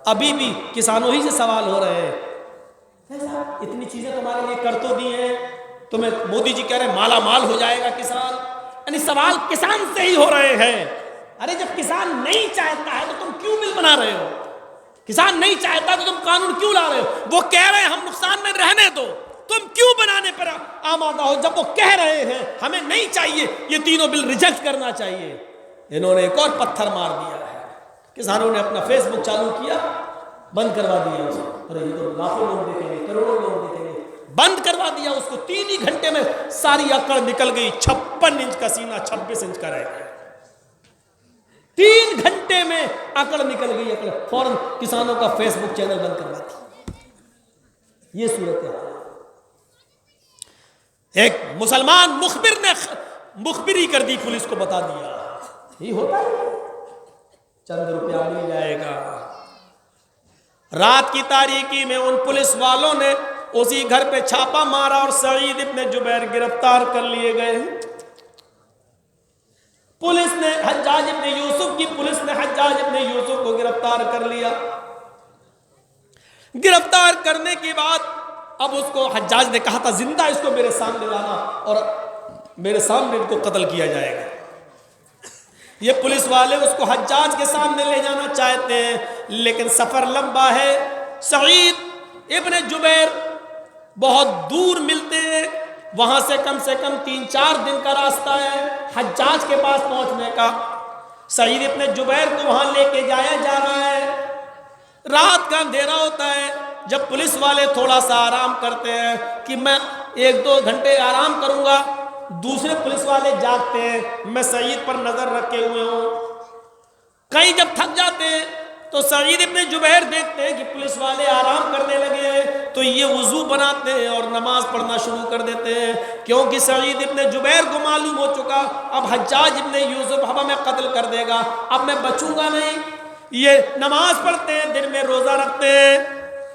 ابھی بھی کسانوں ہی سے سوال ہو رہے ہیں، اتنی چیزیں تمہارے لیے کر تو دی ہیں، تمہیں مودی جی کہہ رہے ہیں مالا مال ہو جائے گا کسان، یعنی سوال کسان سے ہی ہو رہے ہیں۔ ارے جب کسان نہیں چاہتا ہے تو تم کیوں بل بنا رہے ہو؟ کسان نہیں چاہتا تو تم قانون کیوں لا رہے ہو؟ وہ کہہ رہے ہیں ہم نقصان میں رہنے دو، تم کیوں بنانے پر آمادہ ہو؟ جب وہ کہہ رہے ہیں ہمیں نہیں چاہیے، یہ تینوں بل ریجیکٹ کرنا چاہیے، انہوں نے ایک اور پتھر مار دیا ہے۔ کسانوں نے اپنا فیس بک چالو کیا، بند کروا دیا اس کو۔ ارے یہ تو لاکھوں لوگ دیکھیں گے، کروڑوں لوگ دیکھیں گے، بند کروا دیا اس کو۔ 3 ہی گھنٹے میں ساری اکڑ نکل گئی، 56 انچ کا سینہ 26 انچ کا رہ گیا۔ 3 گھنٹے میں اکڑ نکل گئی، اکڑ فوراً کسانوں کا فیس بک چینل بند کروا دیا۔ یہ صورت ہے۔ ایک مسلمان مخبر نے مخبری کر دی، پولیس کو بتا دیا، یہ ہوتا ہے، چند روپیہ مل جائے گا۔ رات کی تاریکی میں ان پولیس والوں نے اسی گھر پہ چھاپا مارا اور سعید ابن جبیر گرفتار کر لیے گئے۔ پولیس نے حجاج ابن یوسف کی پولیس نے حجاج ابن یوسف کو گرفتار کر لیا۔ گرفتار کرنے کے بعد اب اس کو حجاج نے کہا تھا زندہ اس کو میرے سامنے لانا اور میرے سامنے ان کو قتل کیا جائے گا۔ یہ پولیس والے اس کو حجاج کے سامنے لے جانا چاہتے ہیں، لیکن سفر لمبا ہے۔ سعید ابن جبیر بہت دور ملتے ہیں، وہاں سے کم 3-4 دن کا راستہ ہے حجاج کے پاس پہنچنے کا۔ سعید ابن جبیر کو وہاں لے کے جایا جا رہا ہے، رات کا اندھیرا ہوتا ہے۔ جب پولیس والے تھوڑا سا آرام کرتے ہیں کہ میں 1-2 گھنٹے آرام کروں گا، دوسرے پولیس والے جاگتے ہیں، میں سعید پر نظر رکھے ہوئے ہوں۔ کہیں جب تھک جاتے ہیں تو سعید ابن جبیر دیکھتے ہیں کہ پولیس والے آرام کرنے لگے ہیں، تو یہ وضو بناتے ہیں اور نماز پڑھنا شروع کر دیتے ہیں، کیونکہ سعید ابن جبیر کو معلوم ہو چکا اب حجاج ابن یوسف اب ہمیں قتل کر دے گا، اب میں بچوں گا نہیں۔ یہ نماز پڑھتے ہیں، دن میں روزہ رکھتے ہیں،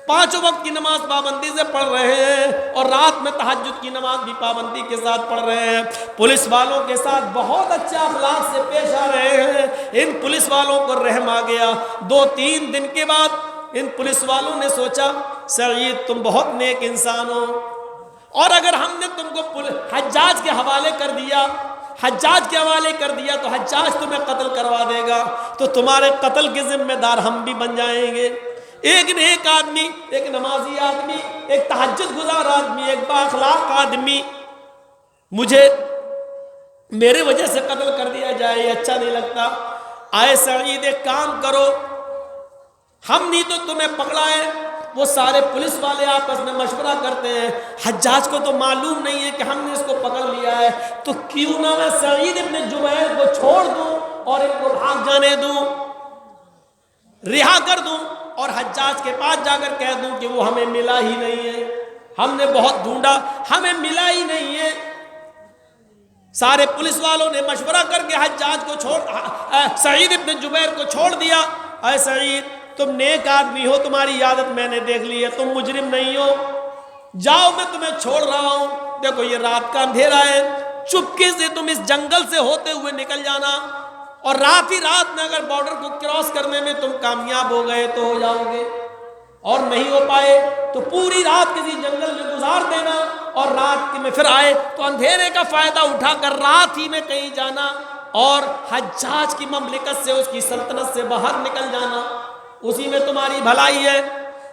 5 وقت کی نماز پابندی سے پڑھ رہے ہیں، اور رات میں تہجد کی نماز بھی پابندی کے ساتھ پڑھ رہے ہیں۔ پولیس والوں کے ساتھ بہت اچھا اخلاق سے پیش آ رہے ہیں۔ ان پولیس والوں کو رحم آ گیا۔ 2-3 دن کے بعد ان پولیس والوں نے سوچا سعید تم بہت نیک انسان ہو، اور اگر ہم نے تم کو حجاج کے حوالے کر دیا، تو حجاج تمہیں قتل کروا دے گا، تو تمہارے قتل کے ذمہ دار ہم بھی بن جائیں گے۔ ایک نیک آدمی، ایک نمازی آدمی، ایک تہجد گزار آدمی، ایک با اخلاق آدمی مجھے میرے وجہ سے قتل کر دیا جائے، یہ اچھا نہیں لگتا۔ آئے سعید ایک کام کرو، ہم نہیں تو تمہیں پکڑا ہے۔ وہ سارے پولیس والے آپس میں مشورہ کرتے ہیں، حجاج کو تو معلوم نہیں ہے کہ ہم نے اس کو پکڑ لیا ہے، تو کیوں نہ میں سعید ابن جبیر کو چھوڑ دوں اور ان کو بھاگ جانے دوں، رہا کر دوں، اور حجاج کے پاس جا کر کہہ دوں کہ وہ ہمیں ملا ہی نہیں ہے، ہم نے بہت ڈھونڈا ہمیں ملا ہی نہیں ہے۔ سارے پولیس والوں نے مشورہ کر کے حجاج کو سعید ابن جبیر کو چھوڑ دیا۔ اے سعید تم نیک آدمی ہو، تمہاری عادت میں نے دیکھ لی ہے، تم مجرم نہیں ہو، جاؤ میں تمہیں چھوڑ رہا ہوں۔ دیکھو یہ رات کا اندھیرا ہے، چپکے سے تم اس جنگل سے ہوتے ہوئے نکل جانا، اور رات ہی رات میں اگر بارڈر کو کراس کرنے میں تم کامیاب ہو گئے تو ہو جاؤ گے، اور نہیں ہو پائے تو پوری رات کسی جنگل میں گزار دینا، اور رات میں پھر آئے تو اندھیرے کا فائدہ اٹھا کر رات ہی میں کہیں جانا اور حجاج کی مملکت سے، اس کی سلطنت سے باہر نکل جانا، اسی میں تمہاری بھلائی ہے۔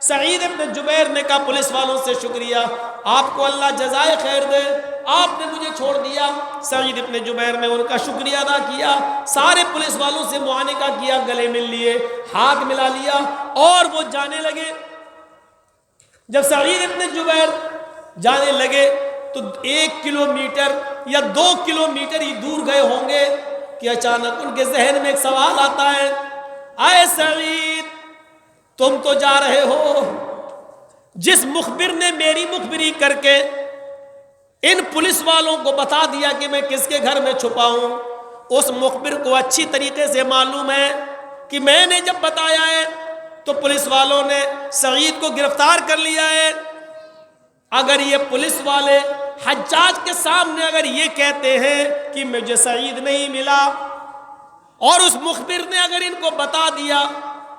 سعید ابن جبیر نے کہا پولیس والوں سے شکریہ، آپ کو اللہ جزائے خیر دے، آپ نے مجھے چھوڑ دیا۔ سعید ابن جبیر نے ان کا شکریہ ادا کیا، سارے پولیس والوں سے معانقہ کیا، گلے مل لیے، ہاتھ ملا لیا، اور وہ جانے لگے۔ جب سعید ابن جبیر جانے لگے تو 1 کلومیٹر یا 2 کلومیٹر ہی دور گئے ہوں گے کہ اچانک ان کے ذہن میں ایک سوال آتا ہے، اے سعید تم تو جا رہے ہو، جس مخبر نے میری مخبری کر کے ان پولیس والوں کو بتا دیا کہ میں کس کے گھر میں چھپا ہوں، اس مخبر کو اچھی طریقے سے معلوم ہے کہ میں نے جب بتایا ہے تو پولیس والوں نے سعید کو گرفتار کر لیا ہے۔ اگر یہ پولیس والے حجاج کے سامنے اگر یہ کہتے ہیں کہ مجھے سعید نہیں ملا، اور اس مخبر نے اگر ان کو بتا دیا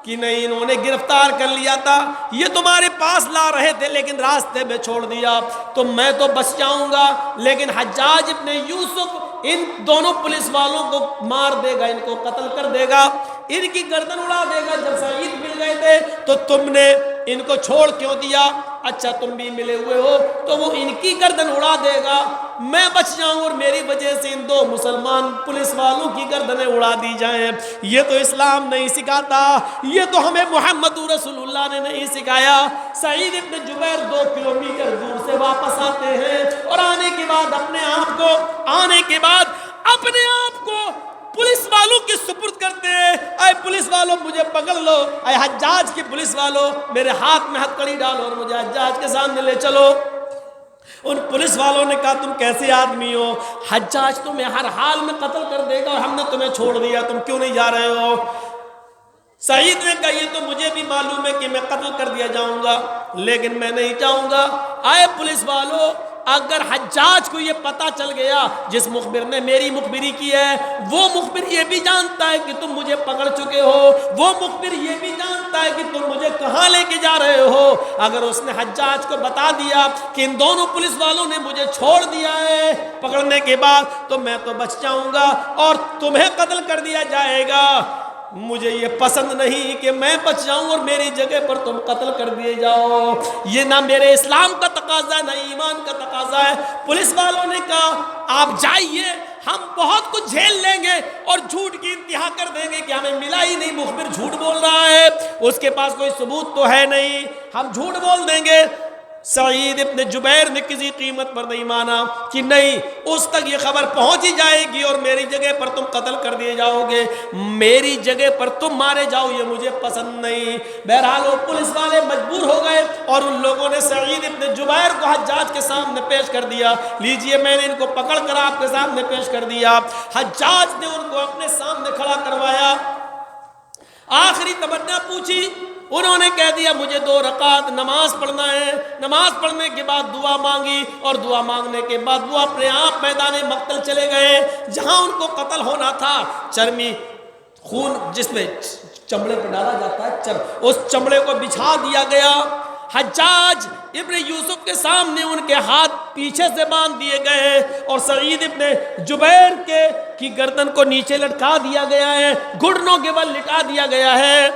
کہ نہیں انہوں نے گرفتار کر لیا تھا, یہ تمہارے پاس لا رہے تھے لیکن راستے میں چھوڑ دیا, تو میں تو بچ جاؤں گا, لیکن حجاج ابن یوسف ان دونوں پولیس والوں کو مار دے گا, ان کو قتل کر دے گا, ان کی گردن اڑا دے گا. جب سعید مل گئے تھے تو تم نے ان کو چھوڑ کیوں دیا؟ اچھا تم بھی ملے ہوئے ہو تو وہ ان کی گردن اڑا دے گا, میں بچ جاؤں اور میری وجہ سے ان دو مسلمان پولیس والوں کی گردنیں اڑا دی جائیں. یہ تو اسلام نہیں سکھاتا, یہ تو ہمیں محمد رسول اللہ نے نہیں سکھایا. سعید ابن جبیر 2 کلومیٹر دور سے واپس آتے ہیں اور آنے کے بعد اپنے آپ کو پولیس والوں کی سپرد کرتے ہیں. اے پولیس والوں مجھے پکڑ لو, اے حجاج کی پولیس والوں میرے ہاتھ میں ہتکڑی ڈالو اور مجھے حجاج کے سامنے لے چلو. ان پولیس والوں نے کہا تم کیسے آدمی ہو, حجاج تمہیں ہر حال میں قتل کر دے گا اور ہم نے تمہیں چھوڑ دیا, تم کیوں نہیں جا رہے ہو؟ سعید نے کہا یہ تو مجھے بھی معلوم ہے کہ میں قتل کر دیا جاؤں گا لیکن میں نہیں جاؤں گا. آئے پولیس والوں, اگر حجاج کو یہ پتا چل گیا جس مخبر نے میری مخبری کی ہے, وہ مخبر یہ بھی جانتا ہے کہ تم مجھے پکڑ چکے ہو, وہ مخبر یہ بھی جانتا ہے کہ تم مجھے کہاں لے کے جا رہے ہو. اگر اس نے حجاج کو بتا دیا کہ ان دونوں پولیس والوں نے مجھے چھوڑ دیا ہے پکڑنے کے بعد, تو میں تو بچ جاؤں گا اور تمہیں قتل کر دیا جائے گا. مجھے یہ پسند نہیں کہ میں بچ جاؤں اور میری جگہ پر تم قتل کر دیے جاؤ. یہ نہ میرے اسلام کا تقاضا ہے نہ ایمان کا تقاضا ہے. پولیس والوں نے کہا آپ جائیے, ہم بہت کچھ جھیل لیں گے اور جھوٹ کی انتہا کر دیں گے کہ ہمیں ملا ہی نہیں, مخبر جھوٹ بول رہا ہے, اس کے پاس کوئی ثبوت تو ہے نہیں, ہم جھوٹ بول دیں گے. سعید ابن جبیر نے کسی قیمت پر نہیں مانا کہ نہیں, اس تک یہ خبر پہنچ ہی جائے گی اور میری جگہ پر تم قتل کر دیے جاؤ گے, میری جگہ پر تم مارے جاؤ, یہ مجھے پسند نہیں. بہرحال وہ پولیس والے مجبور ہو گئے اور ان لوگوں نے سعید ابن جبیر کو حجاج کے سامنے پیش کر دیا. لیجئے میں نے ان کو پکڑ کر آپ کے سامنے پیش کر دیا. حجاج نے ان کو اپنے سامنے کھڑا کروایا, آخری تمنا پوچھی, انہوں نے کہہ دیا مجھے 2 رکعت نماز پڑھنا ہے. نماز پڑھنے کے بعد دعا مانگی اور دعا مانگنے کے بعد وہ اپنے آپ میدان مقتل چلے گئے جہاں ان کو قتل ہونا تھا. چرمی خون جس میں چمڑے پہ ڈالا جاتا ہے, اس چمڑے کو بچھا دیا گیا. حجاج ابن یوسف کے سامنے ان کے ہاتھ پیچھے سے باندھ دیے گئے اور سعید ابن جبیر کی گردن کو نیچے لٹکا دیا گیا ہے, گھٹنوں کے بل لٹا دیا گیا ہے,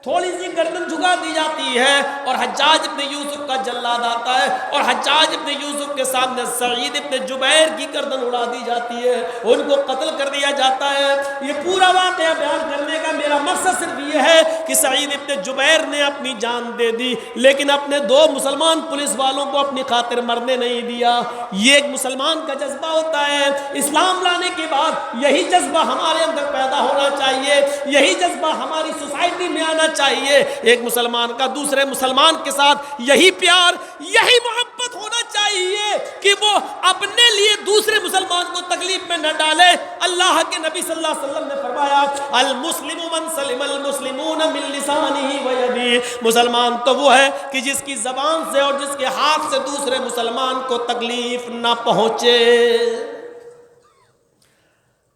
تھوڑی سی گردن جھکا دی جاتی ہے اور حجاج ابن یوسف کا جلاد آتا ہے اور حجاج ابن یوسف کے سامنے سعید ابن جبیر کی گردن اڑا دی جاتی ہے, ان کو قتل کر دیا جاتا ہے. یہ پورا واقعہ بیان کرنے کا میرا مقصد صرف یہ ہے کہ سعید ابن جبیر نے اپنی جان دے دی لیکن اپنے 2 مسلمان پولیس والوں کو اپنی خاطر مرنے نہیں دیا. یہ ایک مسلمان کا جذبہ ہوتا ہے. اسلام لانے کے بعد یہی جذبہ ہمارے اندر پیدا ہونا چاہیے, یہی جذبہ ہماری سوسائٹی میں آنا چاہیے. ایک مسلمان کا دوسرے مسلمان کے ساتھ یہی پیار, یہی محبت ہونا چاہیے کہ وہ اپنے لیے دوسرے مسلمان کو تکلیف میں نہ ڈالے. اللہ کے نبی صلی اللہ علیہ وسلم نے فرمایا المسلم من سلم المسلمون من لسانه ويده, مسلمان تو وہ ہے کہ جس کی زبان سے اور جس کے ہاتھ سے دوسرے مسلمان کو تکلیف نہ پہنچے.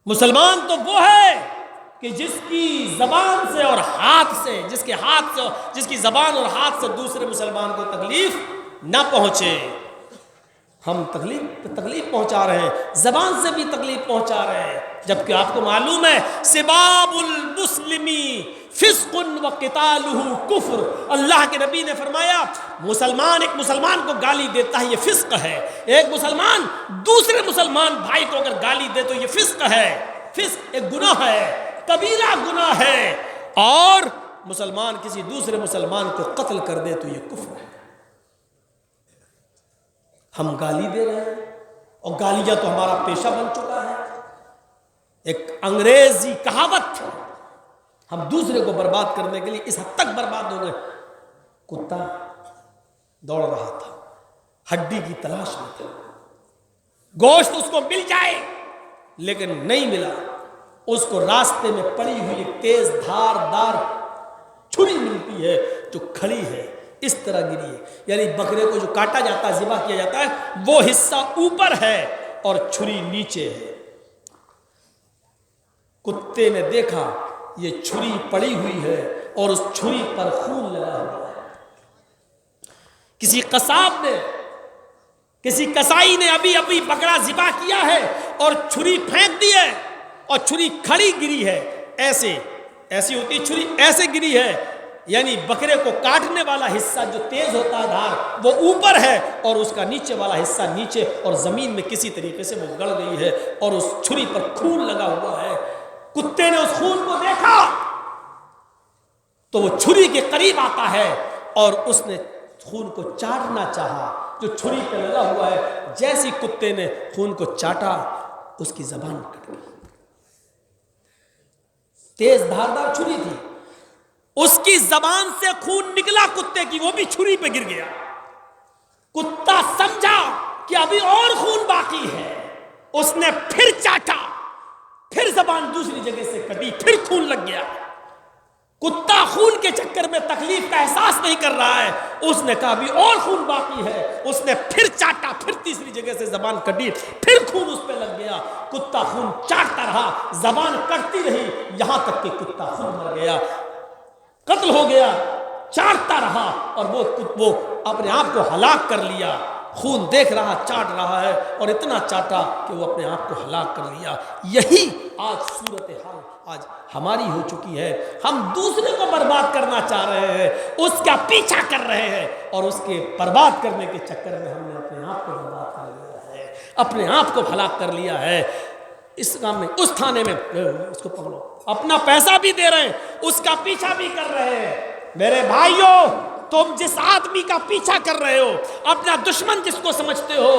مسلمان تو وہ ہے کہ جس کی زبان سے اور ہاتھ سے, جس کی زبان اور ہاتھ سے دوسرے مسلمان کو تکلیف نہ پہنچے. ہم تکلیف پہنچا رہے ہیں, زبان سے بھی تکلیف پہنچا رہے ہیں, جبکہ آپ کو معلوم ہے سباب المسلمی فسق و قتالہ کفر. اللہ کے نبی نے فرمایا ایک مسلمان کو گالی دیتا ہے یہ فسق ہے, ایک مسلمان دوسرے مسلمان بھائی کو اگر گالی دے تو یہ فسق ہے. فسق ایک گناہ ہے, کبیرہ گناہ ہے, اور مسلمان کسی دوسرے مسلمان کو قتل کر دے تو یہ کفر ہے. ہم گالی دے رہے ہیں اور گالیاں تو ہمارا پیشہ بن چکا ہے. ایک انگریزی کہاوت, ہم دوسرے کو برباد کرنے کے لیے اس حد تک برباد ہو گئے. کتا دوڑ رہا تھا, ہڈی کی تلاش میں تھا, گوشت اس کو مل جائے لیکن نہیں ملا, اس کو راستے میں پڑی ہوئی ایک تیز دھار چھری ملتی ہے جو کھڑی ہے, اس طرح گری ہے. یعنی بکرے کو جو کاٹا جاتا ہے, ذبح کیا جاتا ہے, وہ حصہ اوپر ہے اور چھری نیچے ہے. کتے نے دیکھا یہ چھری پڑی ہوئی ہے اور اس چھری پر خون لگا ہوا ہے. کسی قصاب نے، کسی کسائی نے ابھی بکرا ذبح کیا ہے اور چھری پھینک دی ہے اور چھری کھڑی گری ہے. ایسی ہوتی چھری، ایسے گری ہے، یعنی بکرے کو کاٹنے والا حصہ جو تیز ہوتا ہے دھار وہ اوپر ہے اور اس کا نیچے والا حصہ نیچے اور زمین میں کسی طریقے سے وہ گڑ گئی ہے اور اس چھری پر خون لگا ہوا ہے. کتے نے اس خون کو دیکھا تو وہ چھری کے قریب آتا ہے اور اس نے خون کو چاٹنا چاہا جو چھری پہ لگا ہوا ہے. جیسی کتے نے خون کو چاٹا اس کی زبان کٹ گئی. تیز دھاردار چھری تھی، اس کی زبان سے خون نکلا کتے کی، وہ بھی چھری پہ گر گیا. کتا سمجھا کہ ابھی اور خون باقی ہے، اس نے پھر چاٹا، پھر زبان دوسری جگہ سے کٹی، پھر خون لگ گیا. کتا خون کے چکر میں تکلیف کا احساس نہیں کر رہا ہے، اس نے کہا ابھی اور خون باقی ہے، اس نے پھر چاٹا، پھر تیسری جگہ سے زبان کٹی، پھر خون اس پہ لگ گیا. کتا خون چاٹتا رہا، زبان کٹتی رہی، یہاں تک کہ کتا خود مر گیا، قتل ہو گیا. چاٹتا رہا اور وہ اپنے آپ کو ہلاک کر لیا. خون دیکھ رہا، چاٹ رہا ہے اور اتنا چاٹا کہ وہ اپنے آپ کو ہلاک کر لیا. یہی آج صورتحال آج ہماری ہو چکی ہے. ہم دوسرے کو برباد کرنا چاہ رہے ہیں، اس کا پیچھا کر رہے ہیں اور اس کے برباد کرنے کے چکر میں ہم نے اپنے آپ کو برباد کر لیا ہے، اپنے آپ کو ہلاک کر لیا ہے. اس کام میں، اس تھانے میں اس کو پکڑو، اپنا پیسہ بھی دے رہے ہیں، اس کا پیچھا بھی کر رہے ہیں. میرے بھائیوں، تم جس آدمی کا پیچھا کر رہے ہو، اپنا دشمن جس کو سمجھتے ہو،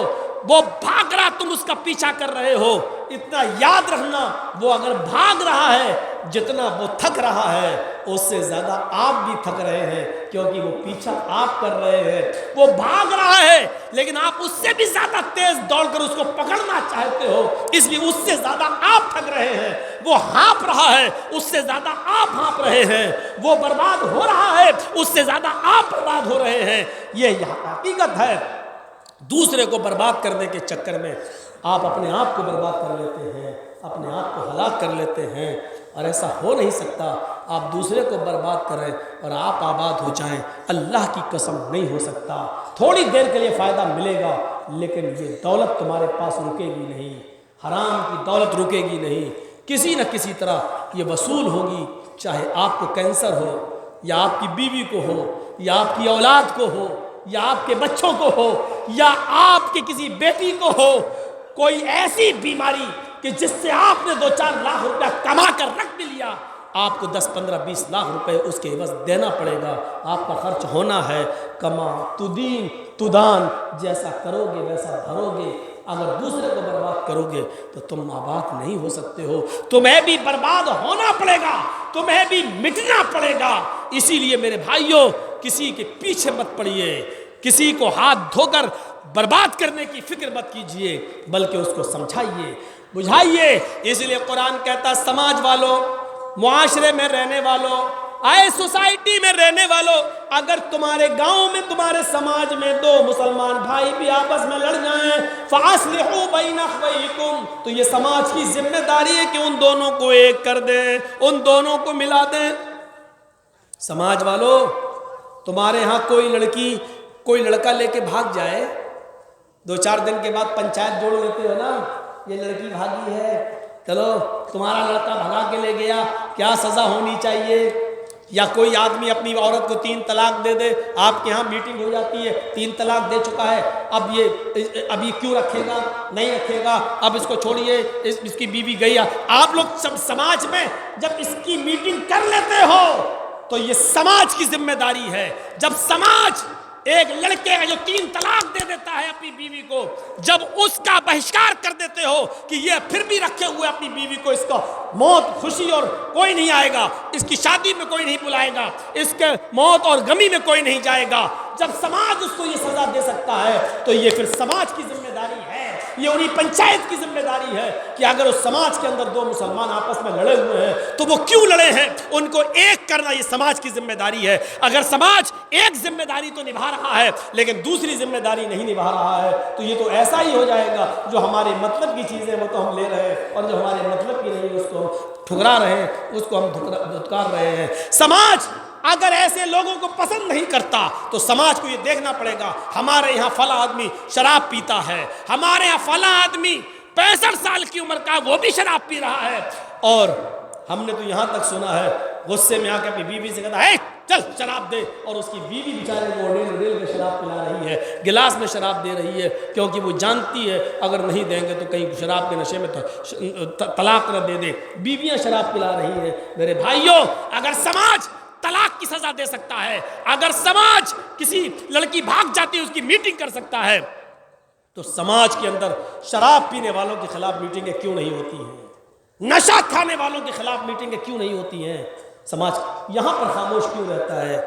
وہ بھاگ رہا، تم اس کا پیچھا کر رہے ہو. اتنا یاد رکھنا، وہ اگر بھاگ رہا ہے، جتنا وہ تھک رہا ہے اس سے زیادہ آپ بھی تھک رہے ہیں، کیونکہ وہ پیچھا آپ کر رہے ہیں. وہ بھاگ رہا ہے لیکن آپ اس سے بھی زیادہ تیز دوڑ کر اس کو پکڑنا چاہتے ہو، اس لیے اس سے زیادہ آپ تھک رہے ہیں. وہ ہانپ رہا ہے، اس سے زیادہ آپ ہانپ رہے ہیں. وہ برباد ہو رہا ہے، اس سے زیادہ آپ برباد ہو رہے ہیں. یہ حقیقت ہے. دوسرے کو برباد کرنے کے چکر میں آپ اپنے آپ کو برباد کر لیتے ہیں، اپنے آپ کو ہلاک کر لیتے ہیں، اور ایسا ہو نہیں سکتا. آپ دوسرے کو برباد کریں اور آپ آباد ہو جائیں، اللہ کی قسم نہیں ہو سکتا. تھوڑی دیر کے لیے فائدہ ملے گا لیکن یہ دولت تمہارے پاس رکے گی نہیں، حرام کی دولت رکے گی نہیں. کسی نہ کسی طرح یہ وصول ہوگی، چاہے آپ کو کینسر ہو یا آپ کی بیوی کو ہو یا آپ کی اولاد کو ہو یا آپ کے بچوں کو ہو یا آپ کے کسی بیٹی کو ہو. کوئی ایسی بیماری کہ جس سے آپ نے 2-4 لاکھ روپیہ کما کر رکھ بھی لیا، آپ کو 10, 15, 20 لاکھ روپے اس کے عوض دینا پڑے گا. آپ کا خرچ ہونا ہے. کما تدین تدان، جیسا کرو گے ویسا بھرو گے. اگر دوسرے کو برباد کرو گے تو تم آباد نہیں ہو سکتے ہو. تمہیں بھی برباد ہونا پڑے گا، تمہیں بھی مٹنا پڑے گا. اسی لیے میرے بھائیوں، کسی کے پیچھے مت پڑیے، کسی کو ہاتھ دھو کر برباد کرنے کی فکر مت کیجئے، بلکہ اس کو سمجھائیے، بجھائیے. اس لیے قرآن کہتا، سماج والوں، معاشرے میں رہنے والوں، آئے سوسائٹی میں رہنے والوں، اگر تمہارے گاؤں میں، تمہارے سماج میں 2 مسلمان بھائی بھی آپس میں لڑ جائیں، فَأَصْلِحُوا بَيْنَ أَخْوَيْكُمْ، تو یہ سماج کی ذمہ داری ہے کہ ان دونوں کو ایک کر دیں، ان دونوں کو ملا دیں. سماج والوں، تمہارے ہاں کوئی لڑکا لے کے بھاگ جائے، 2-4 دن کے بعد پنچایت جوڑ لیتے ہو نا، یہ لڑکی بھاگی ہے، چلو تمہارا لڑکا بھگا کے لے گیا، کیا سزا ہونی چاہیے؟ یا کوئی آدمی اپنی عورت کو 3 طلاق دے دے، آپ کے ہاں میٹنگ ہو جاتی ہے، 3 طلاق دے چکا ہے، اب یہ کیوں رکھے گا؟ نہیں رکھے گا، اب اس کو چھوڑیے، اس کی بیوی گئی. آپ لوگ سب سماج میں جب اس کی میٹنگ کر لیتے ہو تو یہ سماج کی ذمہ داری ہے. جب سماج ایک لڑکے کا جو 3 طلاق دے دیتا ہے اپنی بیوی کو، جب اس کا بہشکار کر دیتے ہو کہ یہ پھر بھی رکھے ہوئے اپنی بیوی کو، اس کا موت خوشی اور کوئی نہیں آئے گا، اس کی شادی میں کوئی نہیں بلائے گا، اس کے موت اور غمی میں کوئی نہیں جائے گا، جب سماج اس کو یہ سزا دے سکتا ہے تو یہ پھر سماج کی ذمہ داری ہے یہ انہی پنچایت کی ذمہ داری ہے کہ اگر اس سماج کے اندر دو مسلمان آپس میں لڑے ہوئے ہیں تو وہ کیوں لڑے ہیں، ان کو ایک کرنا یہ سماج کی ذمہ داری ہے۔ اگر سماج ایک ذمہ داری تو نبھا رہا ہے لیکن دوسری ذمہ داری نہیں نبھا رہا ہے تو یہ تو ایسا ہی ہو جائے گا، جو ہمارے مطلب کی چیزیں وہ تو ہم لے رہے ہیں اور جو ہمارے مطلب کی نہیں اس کو ہم ٹھکرا رہے ہیں، اس کو ہم دھتکار رہے ہیں۔ سماج اگر ایسے لوگوں کو پسند نہیں کرتا تو سماج کو یہ دیکھنا پڑے گا ہمارے یہاں فلاں آدمی شراب پیتا ہے، ہمارے یہاں فلاں آدمی 65 سال کی عمر کا وہ بھی شراب پی رہا ہے، اور ہم نے تو یہاں تک سنا ہے غصے میں آ کے اپنی بیوی سے کہتا ہے چل شراب دے، اور اس کی بیوی بیچارے کو ریل کے شراب پلا رہی ہے، گلاس میں شراب دے رہی ہے، کیونکہ وہ جانتی ہے اگر نہیں دیں گے تو کہیں شراب کے نشے میں طلاق نہ دے دے، بیویاں شراب پلا رہی ہیں۔ میرے بھائیوں، اگر سماج طلاق کی سزا دے سکتا ہے، اگر سماج کسی لڑکی بھاگ جاتی ہے اس کی میٹنگ کر سکتا ہے، تو سماج کے اندر شراب پینے والوں کے خلاف میٹنگیں کیوں نہیں ہوتی ہیں؟ نشہ کھانے والوں کے خلاف میٹنگیں کیوں نہیں ہوتی ہیں؟ سماج یہاں پر خاموش کیوں رہتا ہے؟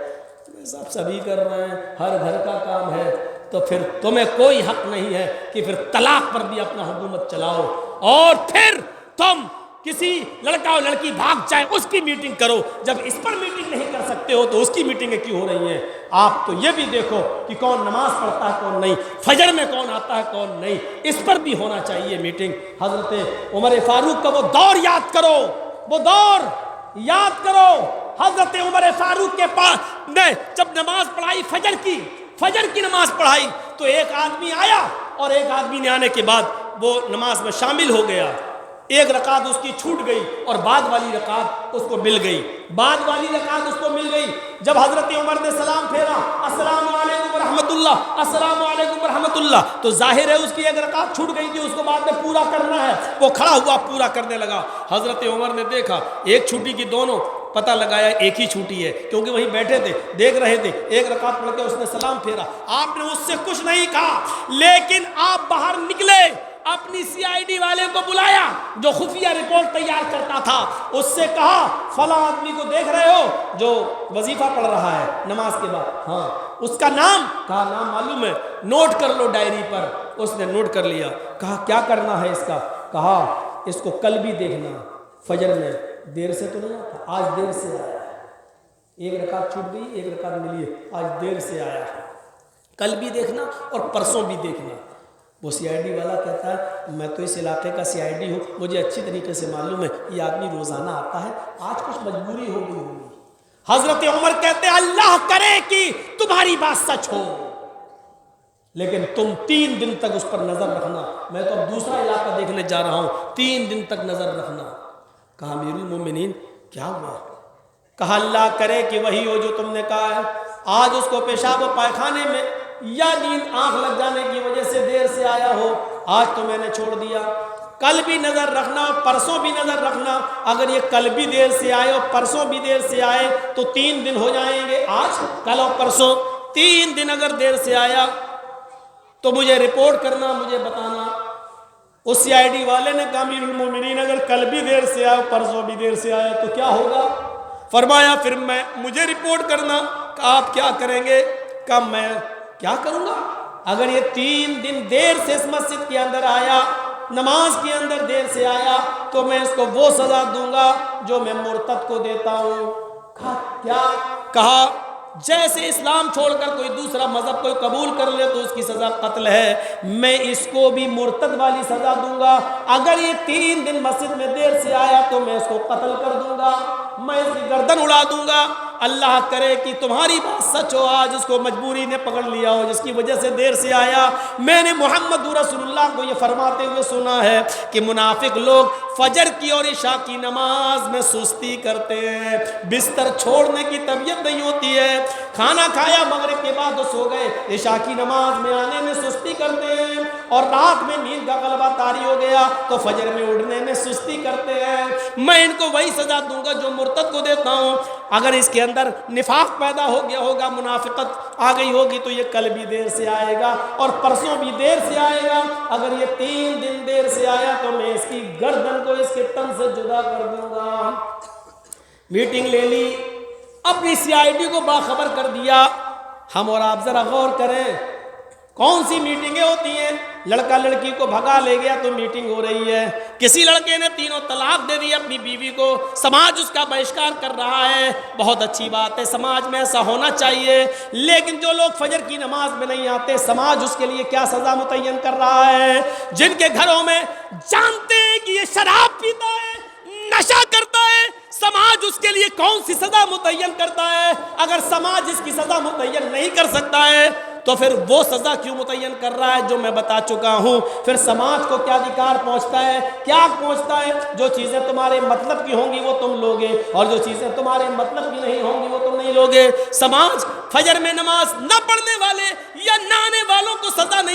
سب سبھی کر رہے ہیں، ہر گھر کا کام ہے، تو پھر تمہیں کوئی حق نہیں ہے کہ پھر طلاق پر بھی اپنا حکومت چلاؤ، اور پھر تم کسی لڑکا اور لڑکی بھاگ جائے اس کی میٹنگ کرو۔ جب اس پر میٹنگ نہیں کر سکتے ہو تو اس کی میٹنگیں کیوں ہو رہی ہیں؟ آپ تو یہ بھی دیکھو کہ کون نماز پڑھتا ہے کون نہیں، فجر میں کون آتا ہے کون نہیں، اس پر بھی ہونا چاہیے میٹنگ۔ حضرت عمر فاروق کا وہ دور یاد کرو، وہ دور یاد کرو۔ حضرت عمر فاروق کے پاس نے جب نماز پڑھائی فجر کی نماز پڑھائی تو ایک آدمی آیا، اور ایک آدمی نے آنے کے بعد وہ نماز میں شامل ہو گیا، ایک رکعت اس کی چھوٹ گئی اور بعد والی رکعت اس کو مل گئی، جب حضرت عمر نے سلام پھیرا، السلام علیکم ورحمۃ اللہ، السلام علیکم ورحمۃ اللہ، تو ظاہر ہے اس کی ایک رکعت چھوٹ گئی تھی، اس کو بعد میں پورا کرنا ہے، وہ کھڑا ہوا پورا کرنے لگا۔ حضرت عمر نے دیکھا ایک چھوٹی کی دونوں، پتہ لگایا ایک ہی چھوٹی ہے، کیونکہ وہیں بیٹھے تھے دیکھ رہے تھے، ایک رکعت پڑھ کے اس نے سلام پھیرا، آپ نے اس سے کچھ نہیں کہا، لیکن آپ باہر نکلے، اپنی CID والے کو بلایا جو خفیہ رپورٹ تیار کرتا تھا، اس سے کہا فلاں آدمی کو دیکھ رہے ہو جو وظیفہ پڑھ رہا ہے نماز کے بعد؟ ہاں۔ اس کا نام؟ کہا نام معلوم ہے، نوٹ کر لو ڈائری پر۔ اس نے نوٹ کر لیا۔ کہا کیا کرنا ہے اس کا؟ کہا اس کو کل بھی دیکھنا، فجر میں دیر سے تو نہیں آتا، آج دیر سے آیا ہے، ایک رکعت چھوٹ گئی ایک رکعت ملی ہے، آج دیر سے آیا ہے، کل بھی دیکھنا اور پرسوں بھی دیکھنا۔ وہ CID والا کہتا ہے میں تو اس علاقے کا CID ہوں، مجھے اچھی طریقے سے معلوم ہے یہ آدمی روزانہ آتا ہے، آج کچھ مجبوری ہو گئی ہوگی۔ حضرت عمر کہتے ہیں اللہ کرے کہ تمہاری بات سچ ہو، لیکن تم 3 دن تک اس پر نظر رکھنا، میں تو اب دوسرا علاقہ دیکھنے جا رہا ہوں، 3 دن تک نظر رکھنا۔ کہا امیر المومنین کیا ہوا؟ کہا اللہ کرے کہ وہی ہو جو تم نے کہا ہے، آج اس کو پیشاب و پائخانے میں یا نیند آنکھ لگ جانے کی وجہ سے دیر سے آیا ہو، آج تو میں نے چھوڑ دیا، کل بھی نظر رکھنا اور پرسوں بھی نظر رکھنا، اگر یہ کل بھی دیر سے آئے اور پرسوں بھی دیر سے آئے تو 3 دن ہو جائیں گے، آج کل اور پرسوں 3 دن اگر دیر سے آیا تو مجھے رپورٹ کرنا، مجھے بتانا۔ اس CID والے نے کہا امیر المومنین اگر کل بھی دیر سے آیا پرسوں بھی دیر سے آیا تو کیا ہوگا؟ فرمایا پھر مجھے رپورٹ کرنا۔ کہا آپ کیا کریں گے؟ کہا میں کیا کروں گا؟ اگر یہ 3 دن دیر سے اس مسجد کے اندر آیا، نماز کے اندر دیر سے آیا، تو میں اس کو وہ سزا دوں گا جو میں مرتد کو دیتا ہوں۔ کہا کیا؟ کہا جیسے اسلام چھوڑ کر کوئی دوسرا مذہب کوئی قبول کر لے تو اس کی سزا قتل ہے، میں اس کو بھی مرتد والی سزا دوں گا، اگر یہ 3 دن مسجد میں دیر سے آیا تو میں اس کو قتل کر دوں گا، میں اس کی گردن اڑا دوں گا۔ اللہ کرے کہ تمہاری بات سچ ہو، آج اس کو مجبوری نے پکڑ لیا ہو جس کی وجہ سے دیر سے آیا۔ میں نے محمد رسول اللہ کو یہ فرماتے ہوئے سنا ہے کہ منافق لوگ فجر کی اور عشاء کی نماز میں سستی کرتے ہیں، بستر چھوڑنے کی طبیعت نہیں ہوتی ہے، کھانا کھایا مغرب کے بعد سو گئے، عشاء کی نماز میں آنے میں سستی کرتے ہیں، اور رات میں نیند کا غلبہ طاری ہو گیا تو فجر میں اٹھنے میں سستی کرتے ہیں۔ میں ان کو وہی سزا دوں گا جو مرتد کو دیتا ہوں۔ اگر اس کے اندر نفاق پیدا ہو گیا ہوگا، منافقت آ گئی ہوگی تو یہ کل بھی دیر سے آئے گا اور پرسوں بھی دیر سے آئے گا، اگر یہ 3 دن دیر سے آیا تو میں اس کی گردن کو اس کے تن سے جدا کر دوں گا۔ میٹنگ لے لی، اپنی CID کو باخبر کر دیا۔ ہم اور آپ ذرا غور کریں، کون سی میٹنگیں ہوتی ہیں؟ لڑکا لڑکی کو بھگا لے گیا تو میٹنگ ہو رہی ہے. کسی لڑکے نے تینوں طلاق دے دی اپنی بیوی کو, سماج اس کا بہشکار کر رہا ہے. بہت اچھی بات ہے, سماج میں ایسا ہونا چاہیے. لیکن جو لوگ فجر کی نماز میں نہیں آتے, سماج اس کے لیے کیا سزا متعین کر رہا ہے؟ جن کے گھروں میں جانتے ہیں کہ یہ شراب پیتا ہے, نشہ کرتا ہے, سماج اس کے لیے کون سی سزا متعین کرتا ہے؟ اگر سماج اس کی سزا متعین نہیں کر سکتا ہے تو پھر وہ سزا کیوں متعین کر رہا ہے جو میں بتا چکا ہوں. پھر سماج کو کیا ادھیکار پہنچتا ہے, کیا پہنچتا ہے؟ جو چیزیں تمہارے مطلب کی ہوں گی وہ تم لوگے, اور جو چیزیں تمہارے مطلب کی نہیں ہوں گی وہ تم نہیں لوگے. سماج فجر میں نماز نہ پڑھنے والے یا نہ آنے والوں کو سزا نہیں